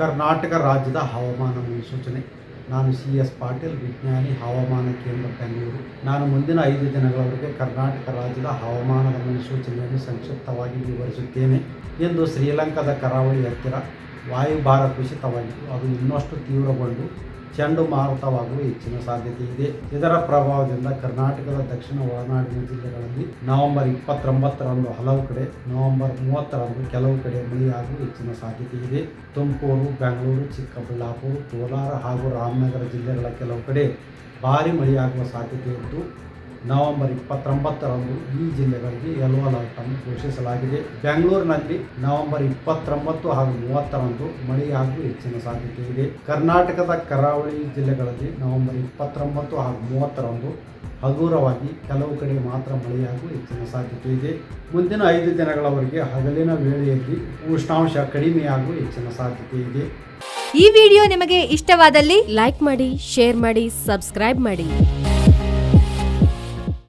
ಕರ್ನಾಟಕ ರಾಜ್ಯದ ಹವಾಮಾನ ಮುನ್ಸೂಚನೆ. ನಾನು CS ಪಾಟೀಲ್, ವಿಜ್ಞಾನಿ, ಹವಾಮಾನ ಕೇಂದ್ರ, ಬೆಂಗಳೂರು. ನಾನು ಮುಂದಿನ 5 ದಿನಗಳವರೆಗೆ ಕರ್ನಾಟಕ ರಾಜ್ಯದ ಹವಾಮಾನದ ಮುನ್ಸೂಚನೆಯನ್ನು ಸಂಕ್ಷಿಪ್ತವಾಗಿ ವಿವರಿಸುತ್ತೇನೆ. ಇಂದು ಶ್ರೀಲಂಕಾದ ಕರಾವಳಿ ಹತ್ತಿರ ವಾಯುಭಾರ ಕುಸಿತವಾಗಿದ್ದು ಅದು ಇನ್ನಷ್ಟು ತೀವ್ರಗೊಂಡು ಚಂಡಮಾರುತವಾಗುವ ಹೆಚ್ಚಿನ ಸಾಧ್ಯತೆ ಇದೆ. ಇದರ ಪ್ರಭಾವದಿಂದ ಕರ್ನಾಟಕದ ದಕ್ಷಿಣ ಒಳನಾಡಿನ ಜಿಲ್ಲೆಗಳಲ್ಲಿ ನವೆಂಬರ್ 29ರಂದು ಹಲವು ಕಡೆ, ನವೆಂಬರ್ 30ರಂದು ಕೆಲವು ಕಡೆ ಮಳೆಯಾಗುವ ಹೆಚ್ಚಿನ ಸಾಧ್ಯತೆ ಇದೆ. ತುಮಕೂರು, ಬೆಂಗಳೂರು, ಚಿಕ್ಕಬಳ್ಳಾಪುರ, ಕೋಲಾರ ಹಾಗೂ ರಾಮನಗರ ಜಿಲ್ಲೆಗಳ ಕೆಲವು ಕಡೆ ಭಾರೀ ಮಳೆಯಾಗುವ ಸಾಧ್ಯತೆ ಇದ್ದು, ನವೆಂಬರ್ 29ರಂದು ಈ ಜಿಲ್ಲೆಗಳಿಗೆ ಯೆಲ್ಲೋ ಅಲರ್ಟ್ ಅನ್ನು ಘೋಷಿಸಲಾಗಿದೆ. ಬೆಂಗಳೂರಿನಲ್ಲಿ ನವೆಂಬರ್ 29 ಹಾಗೂ 30ರಂದು ಮಳೆಯಾಗುವ ಹೆಚ್ಚಿನ ಸಾಧ್ಯತೆ ಇದೆ. ಕರ್ನಾಟಕದ ಕರಾವಳಿ ಜಿಲ್ಲೆಗಳಲ್ಲಿ ನವೆಂಬರ್ 29 ಹಾಗೂ 30ರಂದು ಹಗುರವಾಗಿ ಕೆಲವು ಕಡೆ ಮಾತ್ರ ಮಳೆಯಾಗುವ ಹೆಚ್ಚಿನ ಸಾಧ್ಯತೆ ಇದೆ. ಮುಂದಿನ 5 ದಿನಗಳವರೆಗೆ ಹಗಲಿನ ವೇಳೆಯಲ್ಲಿ ಉಷ್ಣಾಂಶ ಕಡಿಮೆಯಾಗುವ ಹೆಚ್ಚಿನ ಸಾಧ್ಯತೆ ಇದೆ. ಈ ವಿಡಿಯೋ ನಿಮಗೆ ಇಷ್ಟವಾದಲ್ಲಿ ಲೈಕ್ ಮಾಡಿ, ಶೇರ್ ಮಾಡಿ, ಸಬ್ಸ್ಕ್ರೈಬ್ ಮಾಡಿ.